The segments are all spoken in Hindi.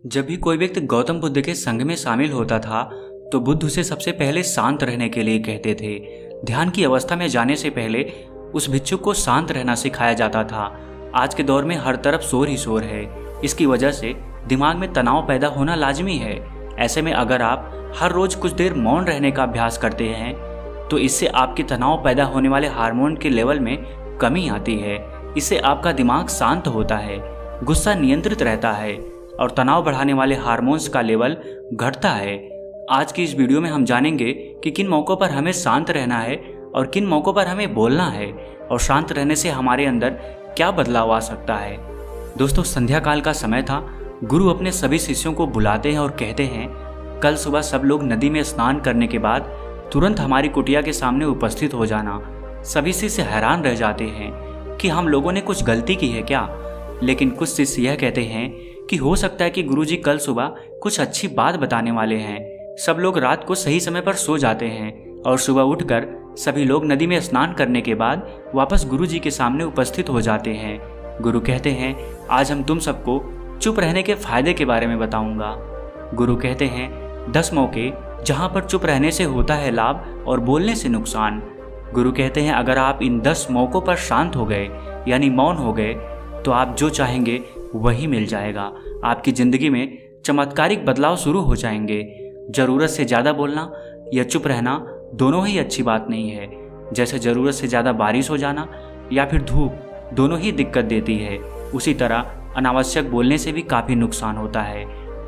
जब भी कोई व्यक्ति गौतम बुद्ध के संग में शामिल होता था तो बुद्ध उसे सबसे पहले शांत रहने के लिए कहते थे। ध्यान की अवस्था में जाने से पहले उस भिक्षुक को शांत रहना सिखाया जाता था। आज के दौर में हर तरफ शोर ही शोर है। इसकी वजह से दिमाग में तनाव पैदा होना लाजमी है। ऐसे में अगर आप हर रोज कुछ देर मौन रहने का अभ्यास करते हैं तो इससे आपके तनाव पैदा होने वाले हार्मोन के लेवल में कमी आती है। इससे आपका दिमाग शांत होता है, गुस्सा नियंत्रित रहता है और तनाव बढ़ाने वाले हार्मोन्स का लेवल घटता है। आज की इस वीडियो में हम जानेंगे कि किन मौक़ों पर हमें शांत रहना है और किन मौक़ों पर हमें बोलना है और शांत रहने से हमारे अंदर क्या बदलाव आ सकता है। दोस्तों, संध्या काल का समय था। गुरु अपने सभी शिष्यों को बुलाते हैं और कहते हैं, कल सुबह सब लोग नदी में स्नान करने के बाद तुरंत हमारी कुटिया के सामने उपस्थित हो जाना। सभी शिष्य हैरान रह जाते हैं कि हम लोगों ने कुछ गलती की है क्या। लेकिन कुछ शिष्य यह कहते हैं कि हो सकता है कि गुरुजी कल सुबह कुछ अच्छी बात बताने वाले हैं। सब लोग रात को सही समय पर सो जाते हैं और सुबह उठकर सभी लोग नदी में स्नान करने के बाद वापस गुरुजी के सामने उपस्थित हो जाते हैं। गुरु कहते हैं, आज हम तुम सबको चुप रहने के फायदे के बारे में बताऊंगा। गुरु कहते हैं, 10 मौके जहां पर चुप रहने से होता है लाभ और बोलने से नुकसान। गुरु कहते हैं, अगर आप इन 10 मौकों पर शांत हो गए यानी मौन हो गए तो आप जो चाहेंगे वही मिल जाएगा। आपकी जिंदगी में चमत्कारिक बदलाव शुरू हो जाएंगे। जरूरत से ज़्यादा बोलना या चुप रहना दोनों ही अच्छी बात नहीं है। जैसे ज़रूरत से ज़्यादा बारिश हो जाना या फिर धूप, दोनों ही दिक्कत देती है, उसी तरह अनावश्यक बोलने से भी काफ़ी नुकसान होता है।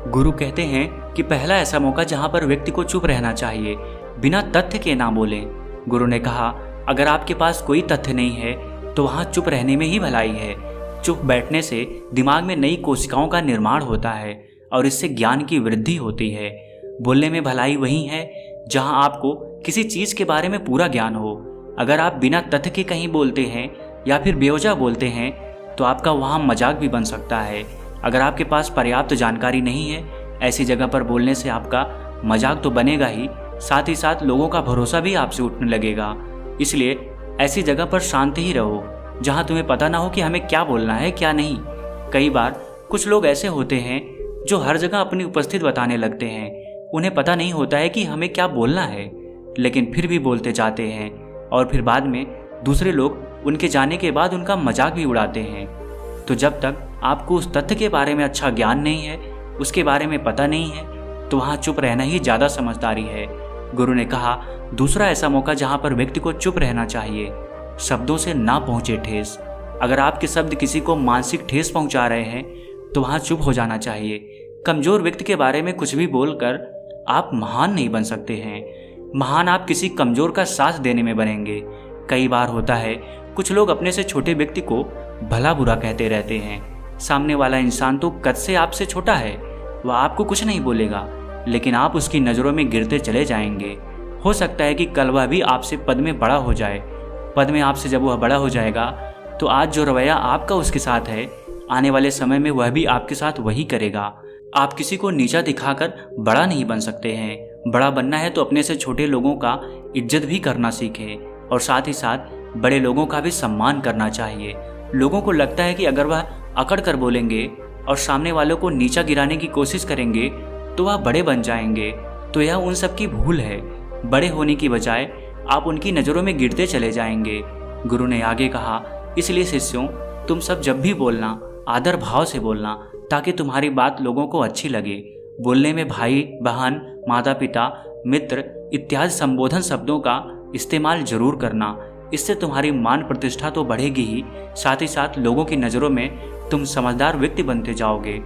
गुरु कहते हैं कि पहला ऐसा मौका जहाँ पर व्यक्ति को चुप रहना चाहिए, बिना तथ्य के ना बोलें। गुरु ने कहा, अगर आपके पास कोई तथ्य नहीं है तो वहाँ चुप रहने में ही भलाई है। चुप बैठने से दिमाग में नई कोशिकाओं का निर्माण होता है और इससे ज्ञान की वृद्धि होती है। बोलने में भलाई वही है जहां आपको किसी चीज़ के बारे में पूरा ज्ञान हो। अगर आप बिना तथ्य के कहीं बोलते हैं या फिर बेवजह बोलते हैं तो आपका वहां मजाक भी बन सकता है। अगर आपके पास पर्याप्त जानकारी नहीं है, ऐसी जगह पर बोलने से आपका मजाक तो बनेगा ही, साथ ही साथ लोगों का भरोसा भी आपसे उठने लगेगा। इसलिए ऐसी जगह पर शांत ही रहो जहां तुम्हें पता ना हो कि हमें क्या बोलना है क्या नहीं। कई बार कुछ लोग ऐसे होते हैं जो हर जगह अपनी उपस्थिति बताने लगते हैं। उन्हें पता नहीं होता है कि हमें क्या बोलना है, लेकिन फिर भी बोलते जाते हैं और फिर बाद में दूसरे लोग उनके जाने के बाद उनका मजाक भी उड़ाते हैं। तो जब तक आपको उस तथ्य के बारे में अच्छा ज्ञान नहीं है, उसके बारे में पता नहीं है, तो वहाँ चुप रहना ही ज़्यादा समझदारी है। गुरु ने कहा, दूसरा ऐसा मौका जहाँ पर व्यक्ति को चुप रहना चाहिए, शब्दों से ना पहुंचे ठेस। अगर आपके शब्द किसी को मानसिक ठेस पहुंचा रहे हैं तो वहां चुप हो जाना चाहिए। कमजोर व्यक्ति के बारे में कुछ भी बोलकर आप महान नहीं बन सकते हैं। महान आप किसी कमजोर का साथ देने में बनेंगे। कई बार होता है कुछ लोग अपने से छोटे व्यक्ति को भला बुरा कहते रहते हैं। सामने वाला इंसान तो कद से आपसे छोटा है, वह आपको कुछ नहीं बोलेगा, लेकिन आप उसकी नज़रों में गिरते चले जाएंगे। हो सकता है कि कल वह भी आपसे पद में बड़ा हो जाए। पद में आपसे जब वह बड़ा हो जाएगा तो आज जो रवैया आपका उसके साथ है, आने वाले समय में वह भी आपके साथ वही करेगा। आप किसी को नीचा दिखाकर बड़ा नहीं बन सकते हैं। बड़ा बनना है तो अपने से छोटे लोगों का इज्जत भी करना सीखें और साथ ही साथ बड़े लोगों का भी सम्मान करना चाहिए। लोगों को लगता है कि अगर वह अकड़ कर बोलेंगे और सामने वालों को नीचा गिराने की कोशिश करेंगे तो वह बड़े बन जाएंगे, तो यह उन सब की भूल है। बड़े होने की बजाय आप उनकी नज़रों में गिरते चले जाएंगे। गुरु ने आगे कहा, इसलिए शिष्यों, तुम सब जब भी बोलना आदर भाव से बोलना ताकि तुम्हारी बात लोगों को अच्छी लगे। बोलने में भाई बहन, माता पिता, मित्र इत्यादि संबोधन शब्दों का इस्तेमाल जरूर करना। इससे तुम्हारी मान प्रतिष्ठा तो बढ़ेगी ही, साथ ही साथ लोगों की नज़रों में तुम समझदार व्यक्ति बनते जाओगे।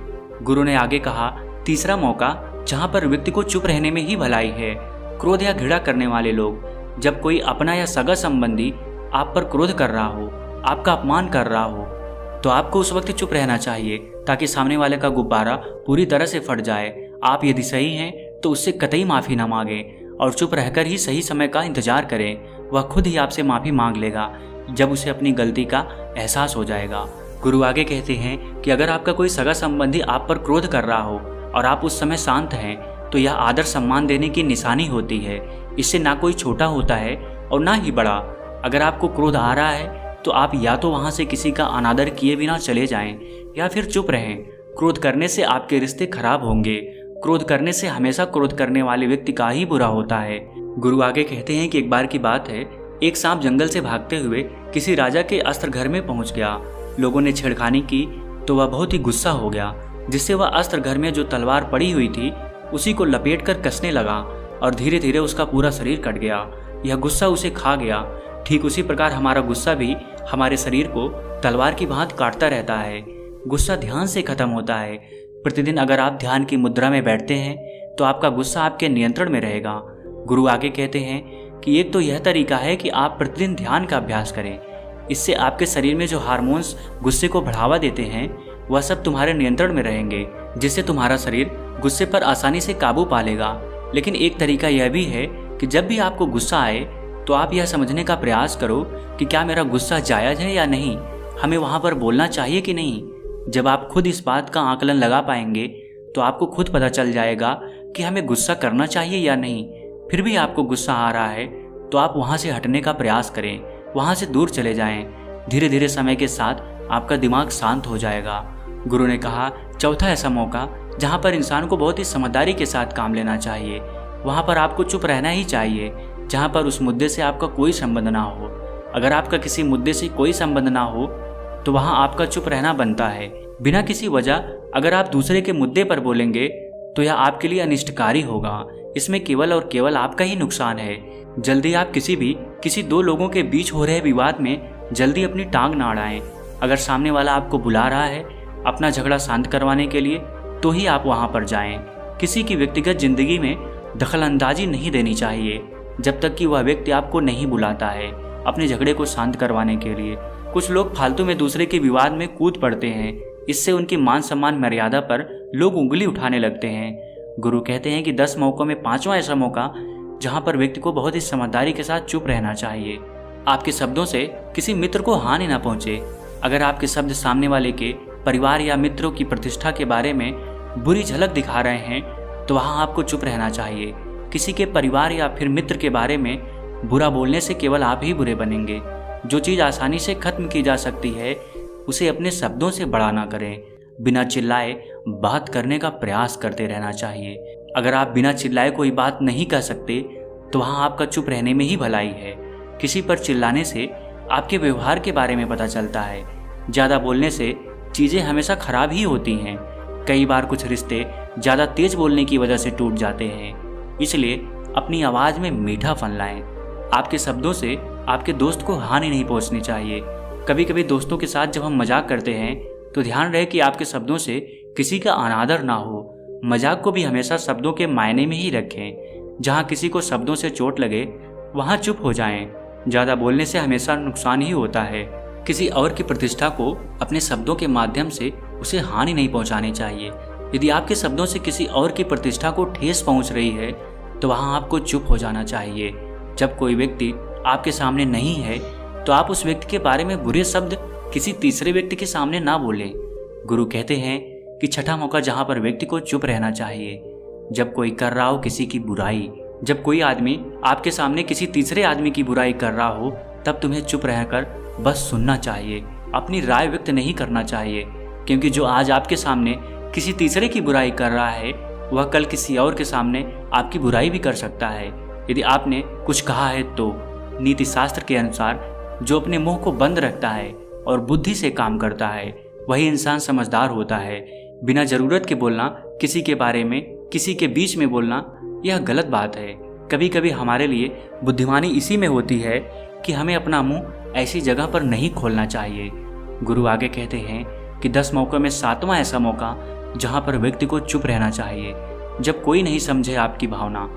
गुरु ने आगे कहा, तीसरा मौका जहाँ पर व्यक्ति को चुप रहने में ही भलाई है, क्रोध या घृणा करने वाले लोग। जब कोई अपना या सगा संबंधी आप पर क्रोध कर रहा हो, आपका अपमान कर रहा हो, तो आपको उस वक्त चुप रहना चाहिए ताकि सामने वाले का गुब्बारा पूरी तरह से फट जाए। आप यदि सही हैं तो उससे कतई माफ़ी ना मांगें और चुप रहकर ही सही समय का इंतजार करें। वह खुद ही आपसे माफ़ी मांग लेगा जब उसे अपनी गलती का एहसास हो जाएगा। गुरु आगे कहते हैं कि अगर आपका कोई सगा संबंधी आप पर क्रोध कर रहा हो और आप उस समय शांत हैं तो यह आदर सम्मान देने की निशानी होती है। इससे ना कोई छोटा होता है और ना ही बड़ा। अगर आपको क्रोध आ रहा है तो आप या तो वहाँ से किसी का अनादर किए बिना चले जाएं या फिर चुप रहें। क्रोध करने से आपके रिश्ते खराब होंगे। क्रोध करने से हमेशा क्रोध करने वाले व्यक्ति का ही बुरा होता है। गुरु आगे कहते हैं कि एक बार की बात है, एक सांप जंगल से भागते हुए किसी राजा के अस्त्र घर में पहुंच गया। लोगों ने छेड़खानी की तो वह बहुत ही गुस्सा हो गया, जिससे वह अस्त्र घर में जो तलवार पड़ी हुई थी उसी को लपेटकर कसने लगा और धीरे धीरे उसका पूरा शरीर कट गया। यह गुस्सा उसे खा गया। ठीक उसी प्रकार हमारा गुस्सा भी हमारे शरीर को तलवार की भांति काटता रहता है। गुस्सा ध्यान से खत्म होता है। प्रतिदिन अगर आप ध्यान की मुद्रा में बैठते हैं तो आपका गुस्सा आपके नियंत्रण में रहेगा। गुरु आगे कहते हैं कि एक तो यह तरीका है कि आप प्रतिदिन ध्यान का अभ्यास करें। इससे आपके शरीर में जो हार्मोन्स गुस्से को बढ़ावा देते हैं वह सब तुम्हारे नियंत्रण में रहेंगे, जिससे तुम्हारा शरीर गुस्से पर आसानी से काबू पा लेगा। लेकिन एक तरीका यह भी है कि जब भी आपको गुस्सा आए तो आप यह समझने का प्रयास करो कि क्या मेरा गुस्सा जायज़ है या नहीं, हमें वहाँ पर बोलना चाहिए कि नहीं। जब आप खुद इस बात का आकलन लगा पाएंगे तो आपको खुद पता चल जाएगा कि हमें गुस्सा करना चाहिए या नहीं। फिर भी आपको गुस्सा आ रहा है तो आप वहाँ से हटने का प्रयास करें, वहाँ से दूर चले जाएं। धीरे धीरे समय के साथ आपका दिमाग शांत हो जाएगा। गुरु ने कहा, चौथा ऐसा मौका जहाँ पर इंसान को बहुत ही समझदारी के साथ काम लेना चाहिए, वहाँ पर आपको चुप रहना ही चाहिए, जहाँ पर उस मुद्दे से आपका कोई संबंध ना हो। अगर आपका किसी मुद्दे से कोई संबंध ना हो तो वहाँ आपका चुप रहना बनता है। बिना किसी वजह अगर आप दूसरे के मुद्दे पर बोलेंगे तो यह आपके लिए अनिष्टकारी होगा। इसमें केवल और केवल आपका ही नुकसान है। जल्दी आप किसी दो लोगों के बीच हो रहे विवाद में जल्दी अपनी टांग ना अड़ाएं। अगर सामने वाला आपको बुला रहा है अपना झगड़ा शांत करवाने के लिए तो ही आप वहां पर जाएं। किसी की व्यक्तिगत जिंदगी में दखलंदाजी नहीं देनी चाहिए जब तक कि वह व्यक्ति आपको नहीं बुलाता है अपने झगड़े को शांत करवाने के लिए। कुछ लोग फालतू में दूसरे के विवाद में कूद पड़ते हैं। इससे उनकी मान सम्मान मर्यादा पर लोग उंगली उठाने लगते हैं। गुरु कहते हैं कि 10 मौकों में 5वां ऐसा मौका जहां पर व्यक्ति को बहुत ही समझदारी के साथ चुप रहना चाहिए। आपके शब्दों से किसी मित्र को हानि ना पहुंचे। अगर आपके शब्द सामने वाले के परिवार या मित्रों की प्रतिष्ठा के बारे में बुरी झलक दिखा रहे हैं तो वहां आपको चुप रहना चाहिए। किसी के परिवार या फिर मित्र के बारे में बुरा बोलने से केवल आप ही बुरे बनेंगे। जो चीज़ आसानी से खत्म की जा सकती है उसे अपने शब्दों से बड़ा ना करें। बिना चिल्लाए बात करने का प्रयास करते रहना चाहिए। अगर आप बिना चिल्लाए कोई बात नहीं कर सकते तो वहाँ आपका चुप रहने में ही भलाई है। किसी पर चिल्लाने से आपके व्यवहार के बारे में पता चलता है। ज़्यादा बोलने से चीज़ें हमेशा खराब ही होती हैं। कई बार कुछ रिश्ते ज़्यादा तेज बोलने की वजह से टूट जाते हैं। इसलिए अपनी आवाज़ में मीठापन लाएं। आपके शब्दों से आपके दोस्त को हानि नहीं पहुंचनी चाहिए। कभी कभी दोस्तों के साथ जब हम मजाक करते हैं तो ध्यान रहे कि आपके शब्दों से किसी का अनादर ना हो। मजाक को भी हमेशा शब्दों के मायने में ही रखें। जहाँ किसी को शब्दों से चोट लगे वहाँ चुप हो जाएं। ज़्यादा बोलने से हमेशा नुकसान ही होता है। किसी और की प्रतिष्ठा को अपने शब्दों के माध्यम से उसे हानि नहीं पहुँचानी चाहिए। यदि आपके शब्दों से किसी और की प्रतिष्ठा को ठेस पहुँच रही है तो वहाँ आपको चुप हो जाना चाहिए। जब कोई व्यक्ति आपके सामने नहीं है तो आप उस व्यक्ति के बारे में बुरे शब्द किसी तीसरे व्यक्ति के सामने ना बोलें। गुरु कहते हैं कि छठा मौका जहाँ पर व्यक्ति को चुप रहना चाहिए, जब कोई कर रहा हो किसी की बुराई। जब कोई आदमी आपके सामने किसी तीसरे आदमी की बुराई कर रहा हो तब तुम्हें चुप रहकर बस सुनना चाहिए, अपनी राय व्यक्त नहीं करना चाहिए। क्योंकि जो आज आपके सामने किसी तीसरे की बुराई कर रहा है वह कल किसी और के सामने आपकी बुराई भी कर सकता है। यदि आपने कुछ कहा है तो नीति शास्त्र के अनुसार जो अपने मुंह को बंद रखता है और बुद्धि से काम करता है वही इंसान समझदार होता है। बिना जरूरत के बोलना, किसी के बारे में किसी के बीच में बोलना, यह गलत बात है। कभी कभी हमारे लिए बुद्धिमानी इसी में होती है कि हमें अपना मुंह ऐसी जगह पर नहीं खोलना चाहिए। गुरु आगे कहते हैं कि 10 मौकों में 7वां ऐसा मौका जहाँ पर व्यक्ति को चुप रहना चाहिए, जब कोई नहीं समझे आपकी भावना।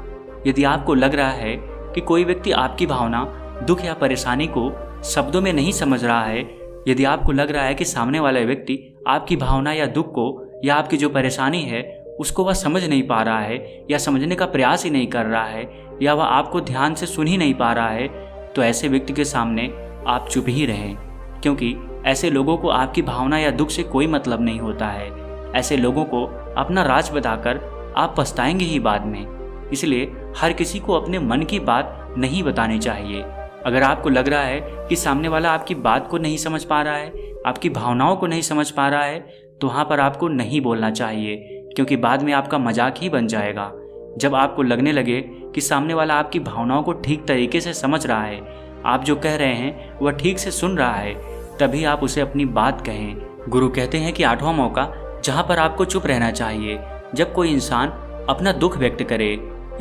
यदि आपको लग रहा है कि कोई व्यक्ति आपकी भावना, दुख या परेशानी को शब्दों में नहीं समझ रहा है, यदि आपको लग रहा है कि सामने वाला व्यक्ति आपकी भावना या दुख को या आपकी जो परेशानी है उसको वह समझ नहीं पा रहा है या समझने का प्रयास ही नहीं कर रहा है या वह आपको ध्यान से सुन ही नहीं पा रहा है, तो ऐसे व्यक्ति के सामने आप चुप ही रहें। क्योंकि ऐसे लोगों को आपकी भावना या दुख से कोई मतलब नहीं होता है। ऐसे लोगों को अपना राज बताकर आप पछताएंगे ही बाद में। इसलिए हर किसी को अपने मन की बात नहीं बतानी चाहिए। अगर आपको लग रहा है कि सामने वाला आपकी बात को नहीं समझ पा रहा है, आपकी भावनाओं को नहीं समझ पा रहा है, तो वहाँ पर आपको नहीं बोलना चाहिए, क्योंकि बाद में आपका मजाक ही बन जाएगा। जब आपको लगने लगे कि सामने वाला आपकी भावनाओं को ठीक तरीके से समझ रहा है, आप जो कह रहे हैं वह ठीक से सुन रहा है, तभी आप उसे अपनी बात कहें। गुरु कहते हैं कि 8वां मौका जहाँ पर आपको चुप रहना चाहिए, जब कोई इंसान अपना दुख व्यक्त करे।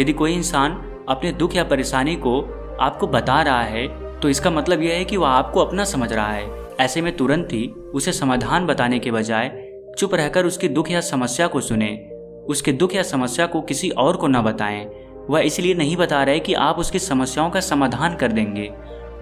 यदि कोई इंसान अपने दुख या परेशानी को आपको बता रहा है तो इसका मतलब यह है कि वह आपको अपना समझ रहा है। ऐसे में तुरंत ही उसे समाधान बताने के बजाय चुप रहकर उसकी दुख या समस्या को सुने। उसके दुख या समस्या को किसी और को न बताएं। वह इसलिए नहीं बता रहे कि आप उसकी समस्याओं का समाधान कर देंगे,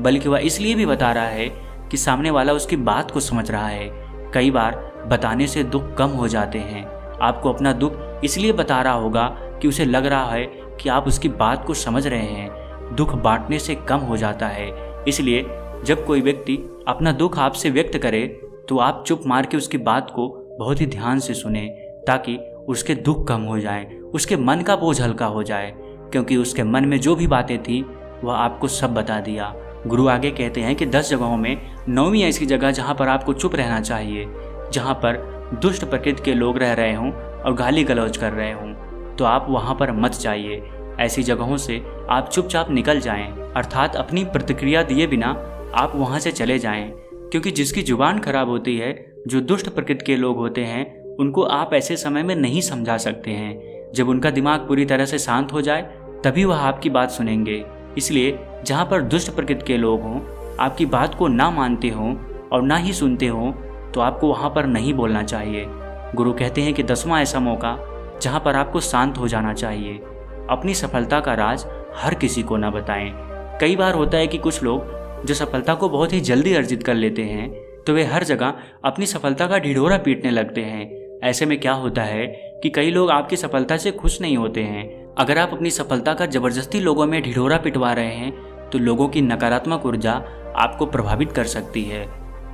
बल्कि वह इसलिए भी बता रहा है कि सामने वाला उसकी बात को समझ रहा है। कई बार बताने से दुख कम हो जाते हैं। आपको अपना दुख इसलिए बता रहा होगा कि उसे लग रहा है कि आप उसकी बात को समझ रहे हैं। दुख बांटने से कम हो जाता है। इसलिए जब कोई व्यक्ति अपना दुख आपसे व्यक्त करे तो आप चुप मार के उसकी बात को बहुत ही ध्यान से सुने, ताकि उसके दुख कम हो जाए, उसके मन का बोझ हल्का हो जाए, क्योंकि उसके मन में जो भी बातें थी वह आपको सब बता दिया। गुरु आगे कहते हैं कि 10 जगहों में 9वीं ऐसी जगह जहाँ पर आपको चुप रहना चाहिए, जहाँ पर दुष्ट प्रकृति के लोग रह रहे हों और गाली गलौज कर रहे हों, तो आप वहाँ पर मत जाइए। ऐसी जगहों से आप चुपचाप निकल जाएं, अर्थात अपनी प्रतिक्रिया दिए बिना आप वहाँ से चले जाएं, क्योंकि जिसकी जुबान खराब होती है, जो दुष्ट प्रकृति के लोग होते हैं, उनको आप ऐसे समय में नहीं समझा सकते हैं। जब उनका दिमाग पूरी तरह से शांत हो जाए तभी वह आपकी बात सुनेंगे। इसलिए जहाँ पर दुष्ट प्रकृति के लोग हों, आपकी बात को ना मानते हों और ना ही सुनते हों, तो आपको वहाँ पर नहीं बोलना चाहिए। गुरु कहते हैं कि 10वां ऐसा मौका जहाँ पर आपको शांत हो जाना चाहिए। अपनी सफलता का राज हर किसी को ना बताएं। कई बार होता है कि कुछ लोग जो सफलता को बहुत ही जल्दी अर्जित कर लेते हैं, तो वे हर जगह अपनी सफलता का ढिढोरा पीटने लगते हैं। ऐसे में क्या होता है कि कई लोग आपकी सफलता से खुश नहीं होते हैं। अगर आप अपनी सफलता का जबरदस्ती लोगों में ढिढोरा पिटवा रहे हैं, तो लोगों की नकारात्मक ऊर्जा आपको प्रभावित कर सकती है।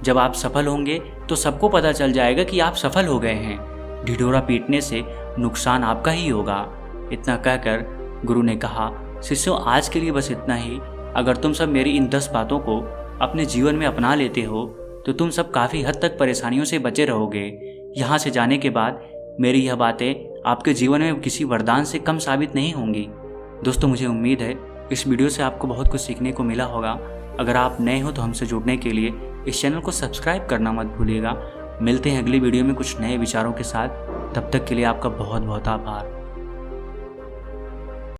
जब आप सफल होंगे तो सबको पता चल जाएगा कि आप सफल हो गए हैं। ढिढोरा पीटने से नुकसान आपका ही होगा। इतना कहकर गुरु ने कहा, शिष्यों, आज के लिए बस इतना ही। अगर तुम सब मेरी इन 10 बातों को अपने जीवन में अपना लेते हो तो तुम सब काफ़ी हद तक परेशानियों से बचे रहोगे। यहाँ से जाने के बाद मेरी यह बातें आपके जीवन में किसी वरदान से कम साबित नहीं होंगी। दोस्तों, मुझे उम्मीद है इस वीडियो से आपको बहुत कुछ सीखने को मिला होगा। अगर आप नए हो तो हमसे जुड़ने के लिए इस चैनल को सब्सक्राइब करना मत भूलिएगा। मिलते हैं अगली वीडियो में कुछ नए विचारों के साथ। तब तक के लिए आपका बहुत बहुत आभार।